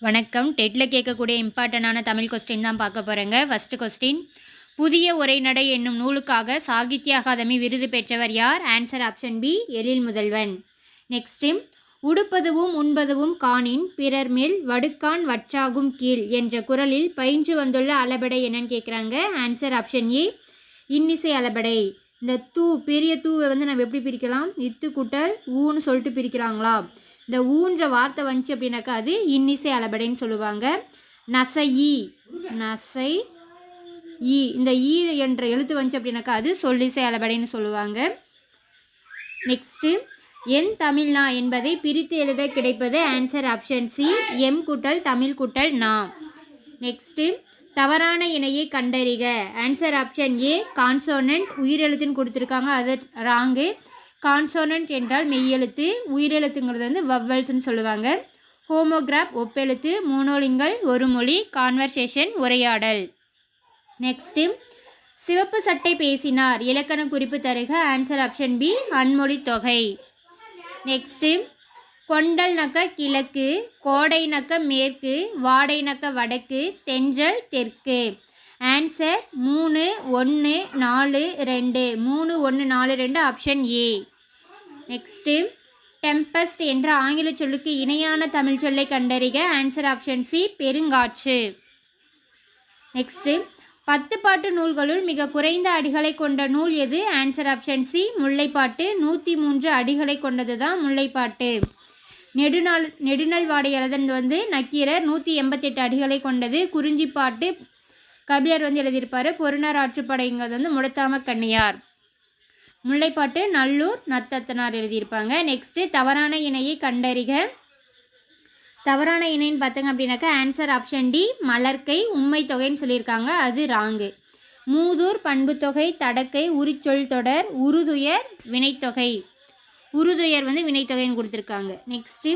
வணக்கம். டெட்டில் கேட்கக்கூடிய இம்பார்ட்டண்டான தமிழ் கொஸ்டின் தான் பார்க்க போகிறேங்க. ஃபஸ்ட்டு கொஸ்டின், புதிய உரைநடை என்னும் நூலுக்காக சாகித்ய அகாதமி விருது பெற்றவர் யார்? ஆன்சர் ஆப்ஷன் பி, எழில் முதல்வன். நெக்ஸ்ட்டு, உடுப்பதுவும் உண்பதுவும் காணின் பிறர் மேல் வடுக்கான் வற்றாகும் கீழ் என்ற குறளில் பயின்று வந்துள்ள அளபடை என்னன்னு கேட்குறாங்க. ஆன்சர் ஆப்ஷன் ஏ, இன்னிசை அளபடை. இந்த பெரிய தூவை வந்து நம்ம எப்படி பிரிக்கலாம்? இத்து கூட்டல் ஊன்னு சொல்லிட்டு பிரிக்கிறாங்களா? இந்த ஊன்ற வார்த்தை வந்துச்சு அப்படின்னாக்கா அது இன்னிசை அளபடைன்னு சொல்லுவாங்க. நசை ஈ இந்த ஈ என்ற எழுத்து வந்துச்சு அப்படின்னாக்கா அது சொல்லிசை அளபடைன்னு சொல்லுவாங்க. நெக்ஸ்ட்டு, என் தமிழ்னா என்பதை பிரித்து எழுத கிடைப்பது ஆன்சர் ஆப்ஷன் சி, எம் கூட்டல் தமிழ் கூட்டல் நா. நெக்ஸ்ட்டு, தவறான இணையை கண்டறிக. Answer option A, consonant. உயிரெழுத்துன்னு கொடுத்துருக்காங்க, அது ராங்கு. கான்சோனன்ட் என்றால் மெய்யெழுத்து, உயிரெழுத்துங்கிறது வந்து வவ்வல்ஸ்ன்னு சொல்லுவாங்க. ஹோமோகிராப் ஒப்பெழுத்து, மோனோலிங்கல் ஒரு மொழி, கான்வர்சேஷன் உரையாடல். நெக்ஸ்ட்டு, சிவப்பு சட்டை பேசினார், இலக்கண குறிப்பு தருக. ஆன்சர் ஆப்ஷன் பி, அன்மொழி தொகை. நெக்ஸ்ட்டு, கொண்டல் நக்க கிழக்கு, கோடை நக்க மேற்கு, வாடை நக்க வடக்கு, தென்றல் தெற்கு. Answer 3, 1, 4, 2. 3, 1, 4, 2 option A. Next, tempest என்ற ஆங்கில சொல்லுக்கு இணையான தமிழ் சொல்லை கண்டறிக. ஆன்சர் ஆப்ஷன் சி, பெருங்காற்று. நெக்ஸ்ட்டு, 10 பாட்டு நூல்களுள் மிக குறைந்த அடிகளை கொண்ட நூல் எது? ஆன்சர் ஆப்ஷன் சி, முல்லைப்பாட்டு. 103 அடிகளை கொண்டது தான் முல்லைப்பாட்டு. நெடுநாள் வாடை எழுதுனது வந்து நக்கீரர். 188 அடிகளை கொண்டது. குறிஞ்சிப்பாட்டு கபிலர் வந்து எழுதியிருப்பார். பொருணர் ஆற்றுப்படைங்கிறது வந்து முடத்தாம கண்ணியார். முல்லைப்பாட்டு நல்லூர் நத்தத்தனார் எழுதியிருப்பாங்க. நெக்ஸ்ட்டு, தவறான இணையை கண்டறிக. தவறான இணைன்னு பார்த்தங்க அப்படின்னாக்கா ஆன்சர் ஆப்ஷன் டி, மலர்க்கை. உண்மை தொகைன்னு சொல்லியிருக்காங்க, அது ராங்கு. மூதூர் பண்புத்தொகை, தடக்கை, உரிச்சொல் தொடர், உருதுயர் வினைத்தொகை. உருதுயர் வந்து வினைத்தொகைன்னு கொடுத்துருக்காங்க. நெக்ஸ்ட்டு,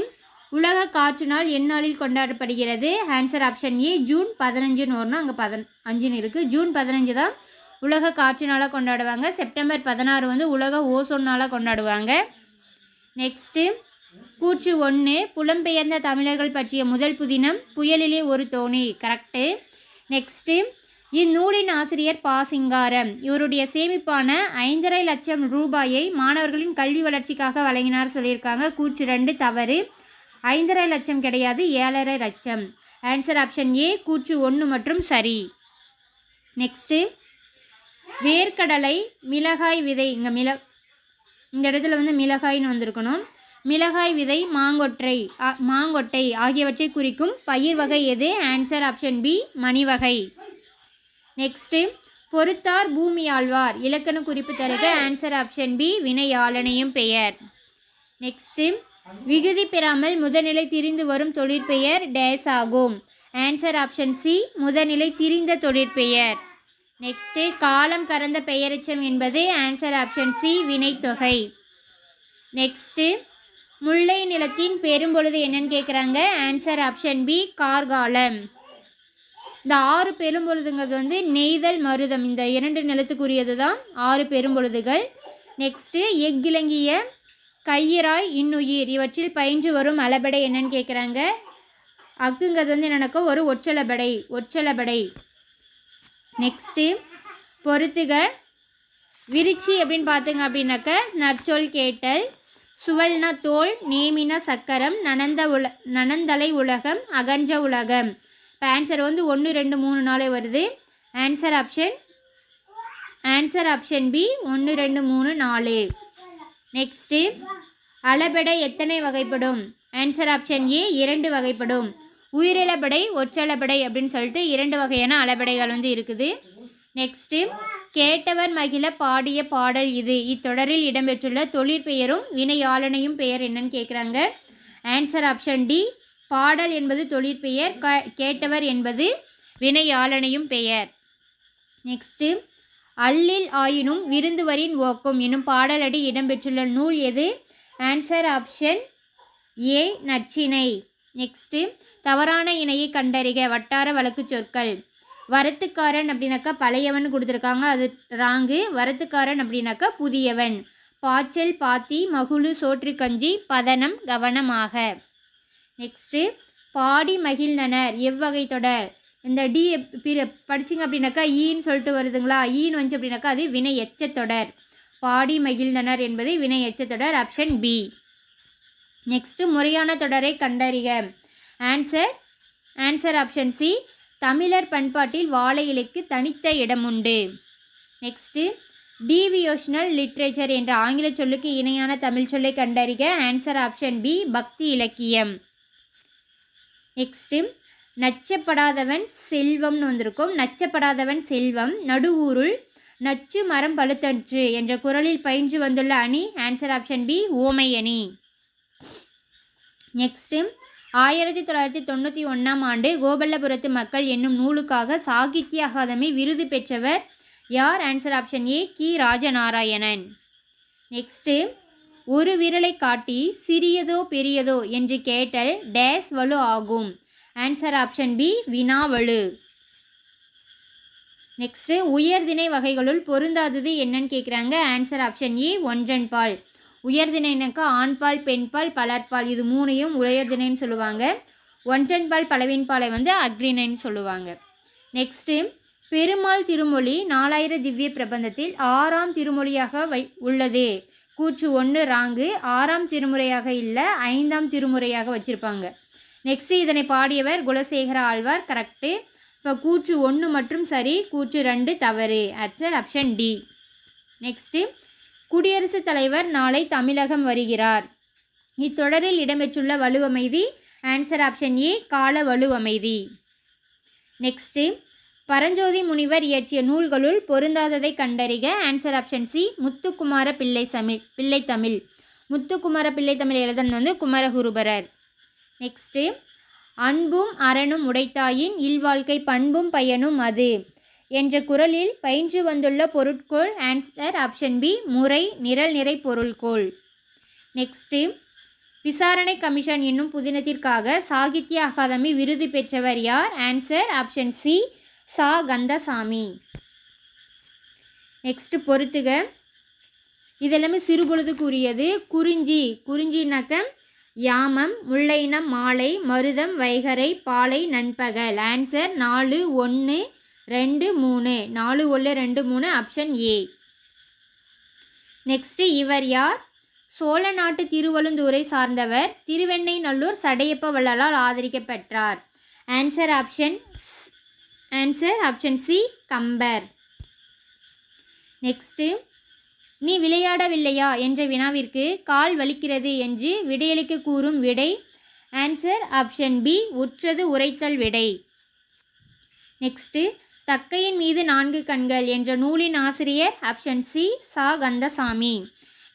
உலக காற்று நாள் எந்நாளில் கொண்டாடப்படுகிறது? ஆன்சர் ஆப்ஷன் ஏ, ஜூன் 15ன்னு வரணும், அங்கே 15ன்னு இருக்குது. ஜூன் 15 தான் உலக காற்று நாளாக கொண்டாடுவாங்க. செப்டம்பர் 16 வந்து உலக ஓசோன் நாளாக கொண்டாடுவாங்க. நெக்ஸ்ட்டு, கூற்று 1, புலம்பெயர்ந்த தமிழர்கள் பற்றிய முதல் புதினம் புயலிலே ஒரு தோணி. கரெக்டு. நெக்ஸ்ட்டு, இந்நூலின் ஆசிரியர் பா. சிங்காரம். இவருடைய சேமிப்பான 5.5 லட்சம் ரூபாயை மாணவர்களின் கல்வி வளர்ச்சிக்காக வழங்கினார் சொல்லியிருக்காங்க. கூற்று 2 தவறு. 5.5 லட்சம் கிடையாது, 7.5 லட்சம். ஆன்சர் ஆப்ஷன் ஏ, கூற்று 1 மற்றும் சரி. நெக்ஸ்ட்டு, வேர்க்கடலை, மிளகாய் விதை. இந்த இடத்துல வந்து மிளகாய்னு வந்திருக்கணும். மிளகாய் விதை, மாங்கொட்டை ஆகியவற்றை குறிக்கும் பயிர் வகை எது? ஆன்சர் ஆப்ஷன் பி, மணிவகை. நெக்ஸ்ட்டு, பொறுத்தார் பூமி ஆழ்வார், இலக்கண குறிப்பு தருக. ஆன்சர் ஆப்ஷன் பி, வினையாளனையும் பெயர். நெக்ஸ்ட்டு, விகுதி பெறாமல் முதநிலை திரிந்து வரும் தொழிற்பெயர் டேஸ் ஆகும். ஆன்சர் ஆப்ஷன் சி, முதநிலை திரிந்த தொழிற்பெயர். நெக்ஸ்ட்டு, காலம் கறந்த பெயரெச்சம் என்பது? ஆன்சர் ஆப்ஷன் சி, வினைத்தொகை. நெக்ஸ்ட்டு, முல்லை நிலத்தின் பெரும்பொழுது என்னன்னு கேட்குறாங்க. ஆன்சர் ஆப்ஷன் பி, கார்காலம். இந்த 6 பெரும்பொழுதுங்கிறது வந்து நெய்தல், மருதம், இந்த 2 நிலத்துக்குரியது தான் 6 பெரும்பொழுதுகள். நெக்ஸ்ட்டு, எக்கிழங்கிய, கையிறாய், இன்னுயிர் இவற்றில் பயின்று வரும் அளபடை என்னன்னு கேட்குறாங்க. அக்குங்கிறது வந்து என்னன்னாக்கா ஒரு ஒற்றளபடை. நெக்ஸ்ட்டு, பொறுத்துக. விரிச்சி அப்படின்னு பார்த்துங்க அப்படின்னாக்க நற்சொல் கேட்டல், சுவல்னா தோல், நேமினா சக்கரம், நனந்தலை உலகம், அகன்ற உலகம். இப்போ ஆன்சர் வந்து 1, 2, 3, 4 வருது. Answer option B, 1, 2, 3, 4. நெக்ஸ்ட்டு, அளபெடை எத்தனை வகைப்படும்? ஆன்சர் ஆப்ஷன் ஏ, 2 வகைப்படும். உயிரிழபடை, ஒற்றளபடை அப்படின்னு சொல்லிட்டு 2 வகையான அளபடைகள் வந்து இருக்குது. நெக்ஸ்ட்டு, கேட்டவர் மகிழ பாடிய பாடல் இது. இத்தொடரில் இடம்பெற்றுள்ள தொழிற்பெயரும் வினையாளனையும் பெயர் என்னன்னு கேட்குறாங்க. ஆன்சர் ஆப்ஷன் டி, பாடல் என்பது தொழிற்பெயர், கேட்டவர் என்பது வினையாளனையும் பெயர். நெக்ஸ்ட்டு, அல்லில் ஆயினும் விருந்துவரின் ஓக்கும் எனும் பாடலடி இடம்பெற்றுள்ள நூல் எது? ஆன்சர் ஆப்ஷன் ஏ, நற்றிணை. நெக்ஸ்ட்டு, தவறான இணையை கண்டறிக. வட்டார வழக்கு சொற்கள். வரத்துக்காரன் அப்படின்னாக்கா பழையவன் கொடுத்துருக்காங்க, அது ராங்கு. வரத்துக்காரன் அப்படின்னாக்கா புதியவன். பாய்ச்சல், பாத்தி, மகுழு, சோற்று கஞ்சி, பதனம், கவனமாக. நெக்ஸ்ட்டு, பாடி மகிழ்ந்தனர் எவ்வகை தொடர். இந்த டி படிச்சிங்க அப்படின்னாக்கா ஈன்னு சொல்லிட்டு வருதுங்களா, ஈன்னு வந்துச்சு அப்படின்னாக்கா அது வினை எச்ச தொடர். பாடி மகிழ்ந்தனர் என்பது வினை எச்ச தொடர். Option B. நெக்ஸ்ட் முறையான தொடரை கண்டறிக. Answer option C. தமிழர் பண்பாட்டில் வாழை இலைக்கு தனித்த இடம் உண்டு. நெக்ஸ்ட்டு டிவியோஷனல் லிட்ரேச்சர் என்ற ஆங்கில சொல்லுக்கு இணையான தமிழ் சொல்லை கண்டறிக. Answer option B. பக்தி இலக்கியம். நெக்ஸ்ட்டு நச்சப்படாதவன் செல்வம்னு வந்திருக்கும். நச்சப்படாதவன் செல்வம். நடுவூருள் நச்சு மரம் பழுத்தன்று என்ற குறளில் பயின்று வந்துள்ள அணி. Answer option B. ஓமை அணி. நெக்ஸ்ட்டு 1991ஆம் ஆண்டு கோபல்லபுரத்து மக்கள் என்னும் நூலுக்காக சாகித்ய அகாதமி விருது பெற்றவர் யார்? ஆன்சர் ஆப்ஷன் ஏ. கி. ராஜநாராயணன். நெக்ஸ்ட்டு ஒரு விரலை காட்டி சிறியதோ பெரியதோ என்று கேட்டல் டேஸ் வலு ஆகும். Answer option B. வினாவலு. நெக்ஸ்ட்டு உயர்திணை வகைகளுள் பொருந்தாதது என்னன்னு கேட்குறாங்க. ஆன்சர் ஆப்ஷன் ஏ. ஒன்றன்பால். உயர்திணைனாக்கா ஆண்பால் பெண்பால் பலர்பால் இது மூணையும் உயர்திணைன்னு சொல்லுவாங்க. ஒன்றன்பால் பலவின்பாலை வந்து அக்ரிணைன்னு சொல்லுவாங்க. நெக்ஸ்ட்டு பெருமாள் திருமொழி 4000 திவ்ய பிரபந்தத்தில் 6ஆம் திருமொழியாக உள்ளது. கூற்று 1 ராங்கு. 6ஆம் திருமுறையாக இல்லை 5ஆம் திருமுறையாக வச்சுருப்பாங்க. நெக்ஸ்ட்டு இதனை பாடியவர் குலசேகர ஆழ்வார். கரெக்டு. இப்போ கூற்று 1 மற்றும் சரி, கூற்று 2 தவறு. Answer option D. நெக்ஸ்ட்டு குடியரசுத் தலைவர் நாளை தமிழகம் வருகிறார். இத்தொடரில் இடம்பெற்றுள்ள வலுவமைதி. ஆன்சர் ஆப்ஷன் ஏ. கால வலுவமைதி. நெக்ஸ்ட்டு பரஞ்சோதி முனிவர் இயற்றிய நூல்களுள் பொருந்தாததை கண்டறிக. Answer option C. முத்துக்குமார பிள்ளை தமிழ். முத்துக்குமார பிள்ளை தமிழ் எழுதன் வந்து குமரகுருபரர். நெக்ஸ்ட்டு அன்பும் அறனும் உடைத்தாயின் இல்வாழ்க்கை பண்பும் பயனும் அது என்ற குறளில் பயின்று வந்துள்ள பொருட்கோள். Answer option B. முறை நிரல் நிறை பொருள்கோள். நெக்ஸ்ட்டு விசாரணை கமிஷன் என்னும் புதினத்திற்காக சாகித்ய அகாதமி விருது பெற்றவர் யார்? Answer option C. சா. கந்தசாமி. நெக்ஸ்ட் பொறுத்துக. இதெல்லாமே சிறுபொழுதுக்குரியது. குறிஞ்சினாக்க யாமம், முல்லைனம் மாலை, மருதம் வைகரை, பாலை நண்பகல். ஆன்சர் 4 1 2 3. 4 1 2 3 option A. நெக்ஸ்ட் இவர் யார்? சோழ நாட்டு திருவழுந்தூரை சார்ந்தவர். திருவெண்ணைநல்லூர் சடையப்ப வள்ளலால் ஆதரிக்கப்பெற்றார். Answer option C. Kambar. Next நீ விளையாடவில்லையா என்ற வினாவிற்கு கால் வலிக்கிறது என்று விடையளிக்க கூறும் விடை. Answer option B. உற்றது உரைத்தல் விடை. நெக்ஸ்ட்டு தக்கையின் மீது 4 கண்கள் என்ற நூலின் ஆசிரியர். Option C. சா. கந்தசாமி.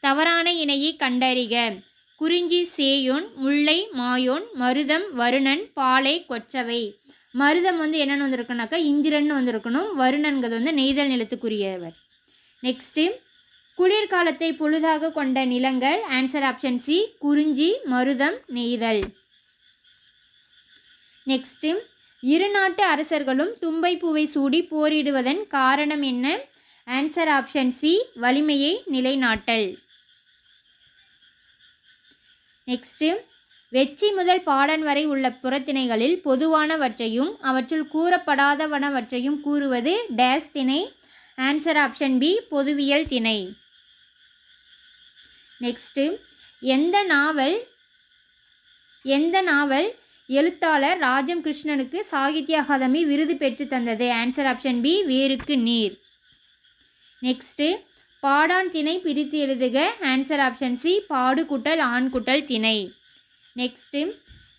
தவறான இணையை கண்டறிக. குறிஞ்சி சேயோன், முல்லை மாயோன், மருதம் வருணன், பாலை கொற்றவை. மருதம் வந்து என்னென்னு வந்திருக்குனாக்கா இந்திரன் வந்திருக்கணும். வருணன்கிறது வந்து நெய்தல் நிலத்துக்குரியவர். நெக்ஸ்ட்டு குளிர்காலத்தை பொழுதாக கொண்ட நிலங்கள். Answer option C. குறிஞ்சி, மருதம், நெய்தல். நெக்ஸ்ட்டு இரு நாட்டு அரசர்களும் தும்பை பூவை சூடி போரிடுவதன் காரணம் என்ன? Answer option C. வலிமையை நிலைநாட்டல். நெக்ஸ்ட்டு வெச்சி முதல் பாடன் வரை உள்ள புறத்திணைகளில் பொதுவானவற்றையும் அவற்றுள் கூறப்படாதவனவற்றையும் கூறுவது டேஸ் திணை. Answer option B. பொதுவியல் திணை. நெக்ஸ்ட்டு எந்த நாவல் எழுத்தாளர் ராஜம் கிருஷ்ணனுக்கு சாகித்ய அகாதமி விருது பெற்று தந்தது? Answer option B. வேருக்கு நீர். நெக்ஸ்ட்டு பாடான் திணை பிரித்து எழுதுக. Answer option C. பாடு கூட்டல் ஆண் கூட்டல் திணை. நெக்ஸ்ட்டு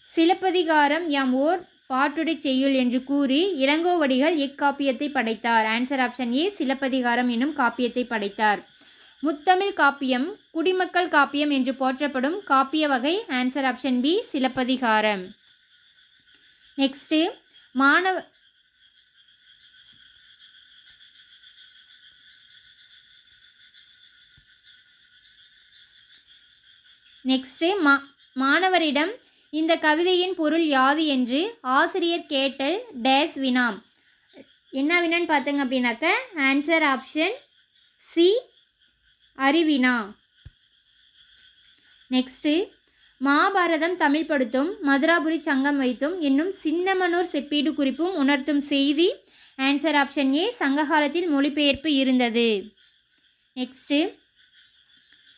சிலப்பதிகாரம் யாம் ஓர் பாட்டுடை செய்யுள் என்று கூறி இளங்கோவடிகள் இக்காப்பியத்தை படைத்தார். ஆன்சர் ஆப்ஷன் ஏ. சிலப்பதிகாரம் என்னும் காப்பியத்தை படைத்தார். முத்தமிழ் காப்பியம் குடிமக்கள் காப்பியம் என்று போற்றப்படும் காப்பிய வகை. Answer option B. Silappathikaram. Next மாணவரிடம் இந்த கவிதையின் பொருள் யாது என்று ஆசிரியர் கேட்டல் டேஸ் வினா. என்ன வினான்னு பார்த்தங்க அப்படின்னாக்க ஆன்சர் ஆப்ஷன் சி. அறிவினா. நெக்ஸ்ட்டு மகாபாரதம் தமிழ் படுத்தும் மதுராபுரி சங்கம் வைத்தும் என்னும் சின்னமனூர் செப்பீடு குறிப்பும் உணர்த்தும் செய்தி. ஆன்சர் ஆப்ஷன் ஏ, சங்க காலத்தில் மொழிபெயர்ப்பு இருந்தது. நெக்ஸ்ட்டு,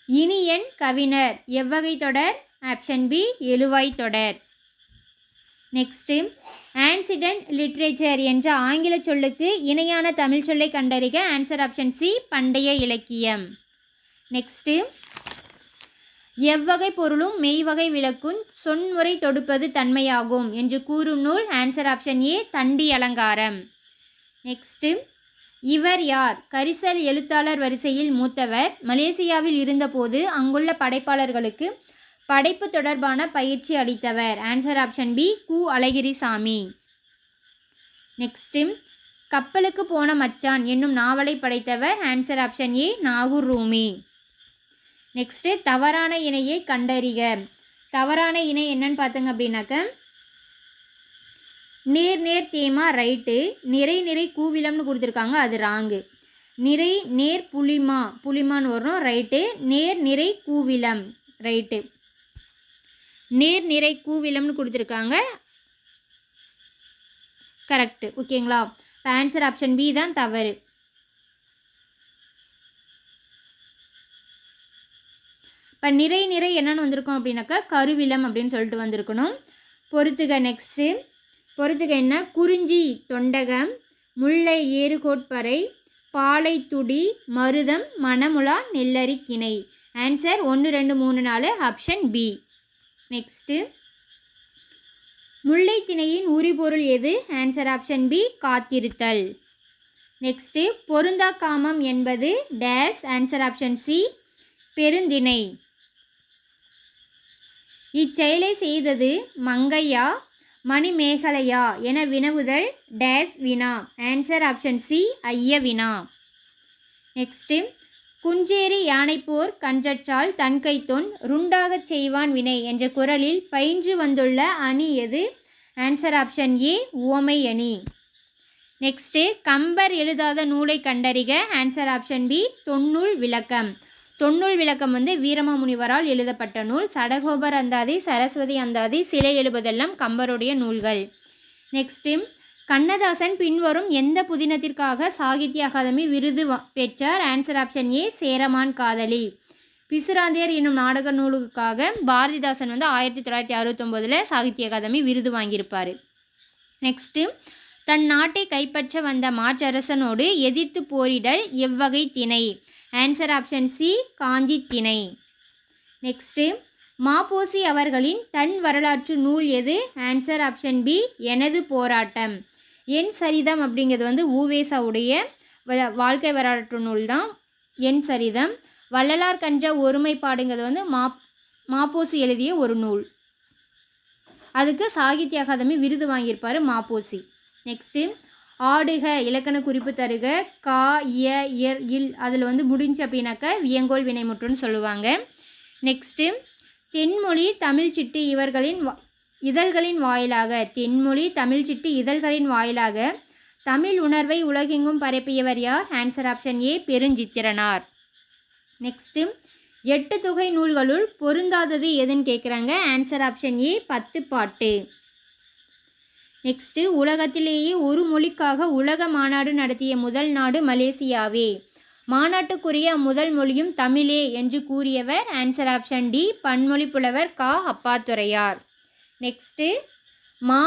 இனியன் கவிஞர் எவ்வகை தொடர்? ஆப்ஷன் பி, எழுவாய் தொடர். நெக்ஸ்ட்டு, ஆன்சிடென்ட் லிட்ரேச்சர் என்ற ஆங்கில சொல்லுக்கு இணையான தமிழ் சொல்லை கண்டறிக. ஆன்சர் ஆப்ஷன் சி, பண்டைய இலக்கியம். நெக்ஸ்ட்டு, எவ்வகை பொருளும் மெய்வகை விளக்கும் சொன்முறை தொடுப்பது தன்மையாகும் என்று கூறும் நூல். ஆன்சர் ஆப்ஷன் ஏ, தண்டி அலங்காரம். நெக்ஸ்ட்டு, இவர் யார்? கரிசல் எழுத்தாளர் வரிசையில் மூத்தவர். மலேசியாவில் இருந்தபோது அங்குள்ள படைப்பாளர்களுக்கு படைப்பு தொடர்பான பயிற்சி அளித்தவர். ஆன்சர் ஆப்ஷன் பி, கு அழகிரிசாமி. நெக்ஸ்ட்டு, கப்பலுக்கு போன மச்சான் என்னும் நாவலை படைத்தவர். ஆன்சர் ஆப்ஷன் ஏ, நாகூர் ரூமி. நெக்ஸ்ட்டு, தவறான இணையை கண்டறிக. தவறான இணை என்னன்னு பார்த்தங்க அப்படின்னாக்க, நேர் நேர் தேமா ரைட்டு, நிறை நிறை கூவிலம்னு கொடுத்துருக்காங்க, அது ராங்கு. நிறை நேர் புளிமான்னு வரும், ரைட்டு. நேர் நிறை கூவிலம், ரைட்டு. நேர் நிறை கூவிலம்னு கொடுத்துருக்காங்க, கரெக்டு. ஓகேங்களா? இப்போ ஆன்சர் ஆப்ஷன் பி தான் தவறு. இப்போ நிறை நிறை என்னென்னு வந்திருக்கோம் அப்படின்னாக்கா கருவிலம் அப்படின்னு சொல்லிட்டு வந்திருக்கணும். பொறுத்துக. நெக்ஸ்ட்டு, பொறுத்துக என்ன? குறிஞ்சி தொண்டகம், முல்லை ஏறுகோட்பறை, பாலை துடி, மருதம், மணமுலா, நெல்லரி கிணை. Answer 1 2 3 4 option B. நெக்ஸ்ட்டு, முல்லை திணையின் உரிபொருள் எது? ஆன்சர் ஆப்ஷன் பி, காத்திருத்தல். நெக்ஸ்ட்டு, பொருந்தா காமம் என்பது டேஸ். ஆன்சர் ஆப்ஷன் சி, பெருந்திணை. இச்செயலை செய்தது மங்கையா மணிமேகலையா என வினவுதல் டேஸ் வினா. ஆன்சர் ஆப்ஷன் சி, ஐய வினா. நெக்ஸ்ட்டு, குஞ்சேரி யானைப்போர் கன்றற்றால் தன்கைத்தொன் ருண்டாகச் செய்வான் வினை என்ற குறளில் பயின்று வந்துள்ள அணி எது? ஆன்சர் ஆப்ஷன் ஏ, உவமை அணி. நெக்ஸ்ட்டு, கம்பர் எழுதாத நூலை கண்டறிக. ஆன்சர் ஆப்ஷன் பி, தொன்னூல் விளக்கம். தொன்னூல் விளக்கம் வீரமாமுனிவரால் எழுதப்பட்ட நூல். சடகோபர் அந்தாதி, சரஸ்வதி அந்தாதி, சிலை எழுபதெல்லாம் கம்பருடைய நூல்கள். நெக்ஸ்ட்டு, கண்ணதாசன் பின்வரும் எந்த புதினத்திற்காக சாகித்ய அகாதமி விருது பெற்றார்? ஆன்சர் ஆப்ஷன் ஏ, சேரமான் காதலி. பிசுராந்தியர் என்னும் நாடக நூலுக்காக பாரதிதாசன் 1969 சாகித்ய அகாதமி விருது வாங்கியிருப்பார். நெக்ஸ்ட்டு, தன் நாட்டை கைப்பற்ற வந்த மாற்றரசனோடு எதிர்த்து போரிடல் எவ்வகை திணை? ஆன்சர் ஆப்ஷன் சி, காஞ்சி திணை. நெக்ஸ்ட்டு, மாப்போசி அவர்களின் தன் வரலாற்று நூல் எது? ஆன்சர் ஆப்ஷன் பி, எனது போராட்டம். என் சரிதம் அப்படிங்கிறது ஊவேசாவுடைய வாழ்க்கை வரலாற்று நூல் தான் என் சரிதம். வள்ளலார் கன்ற ஒருமைப்பாடுங்கிறது மாப்போசி எழுதிய ஒரு நூல். அதுக்கு சாகித்ய அகாதமி விருது வாங்கியிருப்பார் மாப்போசி. நெக்ஸ்ட்டு, ஆடுக இலக்கண குறிப்பு தருக. கா இய இயர் இல் அதில் முடிஞ்சு அப்படின்னாக்க வியங்கோல் வினைமுற்றுன்னு சொல்லுவாங்க. நெக்ஸ்ட்டு, தென்மொழி தமிழ் சிட்டு இதழ்களின் வாயிலாக தென்மொழி தமிழ் சிட்டு இதழ்களின் வாயிலாக தமிழ் உணர்வை உலகெங்கும் பரப்பியவர் யார்? ஆன்சர் ஆப்ஷன் ஏ, பெருஞ்சித்திரனார். நெக்ஸ்ட்டு, 8 தொகை நூல்களுள் பொருந்தாதது எதுன்னு கேட்குறாங்க. ஆன்சர் ஆப்ஷன் ஏ, 10 பாட்டு. நெக்ஸ்ட்டு, உலகத்திலேயே ஒரு மொழிக்காக உலக மாநாடு நடத்திய முதல் நாடு மலேசியாவே. மாநாட்டுக்குரிய முதல் மொழியும் தமிழே என்று கூறியவர்? ஆன்சர் ஆப்ஷன் டி, பன்மொழி புலவர் கா அப்பாத்துரையார். நெக்ஸ்ட்டு, மா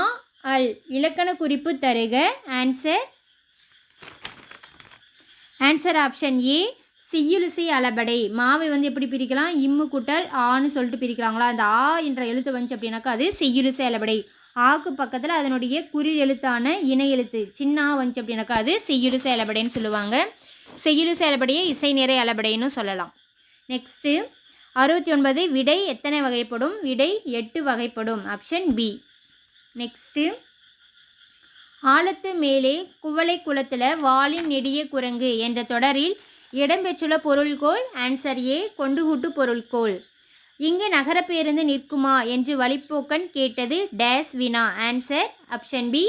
அல் இலக்கண குறிப்பு தருக. ஆன்சர் ஆப்ஷன் ஏ, செய்யுளிசை அளபடை. மாவை எப்படி பிரிக்கலாம்? இம்மு கூட்டல் ஆன்னு சொல்லிட்டு பிரிக்கிறாங்களா? அந்த ஆ என்ற எழுத்து வந்துச்சு அப்படின்னாக்கா அது செய்யுளிசை அளபடை. ஆக்கு பக்கத்தில் அதனுடைய குறில் எழுத்தான இணை எழுத்து சின்ன ஆ வந்துச்சு அப்படின்னாக்கா அது செய்யுளிசை அளபடைன்னு சொல்லுவாங்க. செய்யுளிசை அளபடையை இசை நிறை அளபடைன்னு சொல்லலாம். நெக்ஸ்ட்டு, 69 விடை எத்தனை வகைப்படும்? விடை 8 வகைப்படும். Option B. நெக்ஸ்ட்டு, ஆழத்து மேலே குவளை குளத்தில் வாளின் நெடிய குரங்கு என்ற தொடரில் இடம்பெற்றுள்ள பொருள்கோள்? Answer A, கொண்டுகூட்டு பொருள்கோள். இங்கு நகர பேருந்து நிற்குமா என்று வழிப்போக்கன் கேட்டது டேஸ் வினா. Answer option B,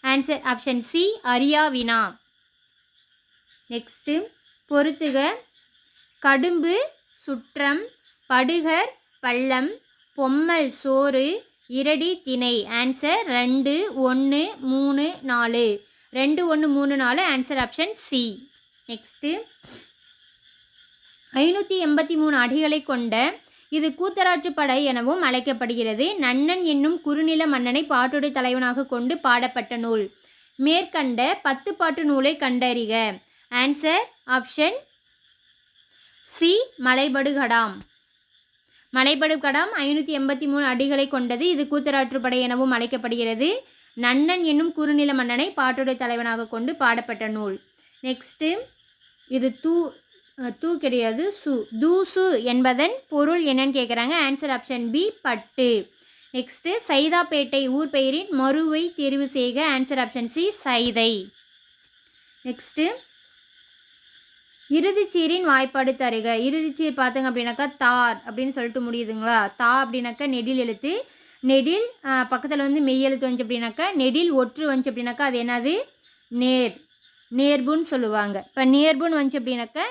answer option C, அரியா வினா. நெக்ஸ்ட்டு, பொறுத்துக. கடும்பு சுற்றம், படுகர் பள்ளம், பொம்மல் சோறு, இரடி திணை. Answer 2, 1, 3, 4. 2, 1, 3, 4. Answer option C. Next 583 அடிகளை கொண்ட இது கூத்தராற்றுப்படை எனவும் அழைக்கப்படுகிறது. நன்னன் என்னும் குறுநில மன்னனை பாட்டுடை தலைவனாக கொண்டு பாடப்பட்ட நூல். மேற்கண்ட 10 பாட்டு நூலை கண்டறிக. Answer option C, Malaipadukadam. Malaipadukadam 583 அடிகளை கொண்டது. இது கூத்தராற்றுப்படை எனவும் அழைக்கப்படுகிறது. நன்னன் என்னும் குறுநில மன்னனை பாட்டுடை தலைவனாக கொண்டு பாடப்பட்ட நூல். நெக்ஸ்ட்டு இது தூ கிடையாது, தூசு என்பதன் பொருள் என்னன்னு கேட்குறாங்க. ஆன்சர் ஆப்ஷன் பி, பட்டு. நெக்ஸ்ட்டு சைதாப்பேட்டை ஊர் பெயரின் மறுவை தெரிவு செய்க. Answer option C, Saidai. Next இறுதிச்சீரின் வாய்ப்பாடு தருக. இறுதிச்சீர் பார்த்தங்க அப்படின்னாக்கா தார் அப்படின்னு சொல்லிட்டு முடியுதுங்களா. தா அப்படின்னாக்கா நெடில் எழுத்து. நெடில் பக்கத்தில் வந்து மெய் எழுத்து வந்துச்சு அப்படின்னாக்கா, நெடில் ஒற்று வந்துச்சு அப்படின்னாக்கா அது என்னது, நேர்புன்னு சொல்லுவாங்க. இப்போ நேர்புன்னு வந்துச்சு அப்படின்னாக்கா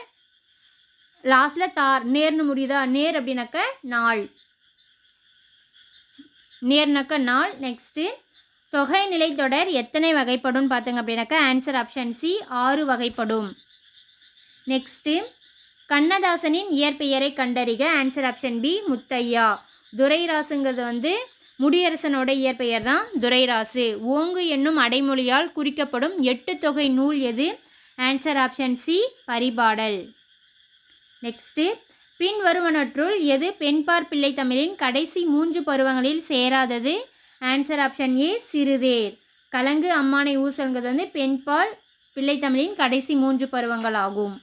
லாஸ்ட்டில் தார் நேர்னு முடியுதா. நேர் அப்படின்னாக்கா நாள், நேர்னாக்கா நாள். நெக்ஸ்ட்டு தொகை நிலை தொடர் எத்தனை வகைப்படும் பார்த்தங்க அப்படின்னாக்கா ஆன்சர் ஆப்ஷன் சி, 6 வகைப்படும். நெக்ஸ்ட்டு கண்ணதாசனின் இயற்பெயரை கண்டறிக. Answer option B, Muthiah. துரைராசுங்கிறது வந்து முடியரசனோட இயற்பெயர் தான் துரைராசு. ஓங்கு என்னும் அடைமொழியால் குறிக்கப்படும் 8 தொகை நூல் எது. Answer option C, Paripadal. Next பின்வருவனற்றுள் எது பெண்பார் பிள்ளை தமிழின் கடைசி 3 பருவங்களில் சேராதது. ஆன்சர் ஆப்ஷன் ஏ, சிறுதேர். கலங்கு, அம்மானை, ஊசல்ங்கிறது வந்து பெண்பால் பிள்ளை தமிழின் கடைசி 3 பருவங்கள் ஆகும்.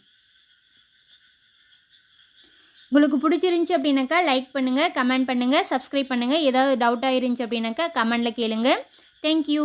உங்களுக்கு பிடிச்சிருந்துச்சி அப்படின்னாக்கா லைக் பண்ணுங்கள், கமெண்ட் பண்ணுங்கள், சப்ஸ்கிரைப் பண்ணுங்கள். ஏதாவது டவுட்டாக இருந்துச்சு அப்படின்னாக்கா கமெண்டில் கேளுங்க. தேங்க்யூ.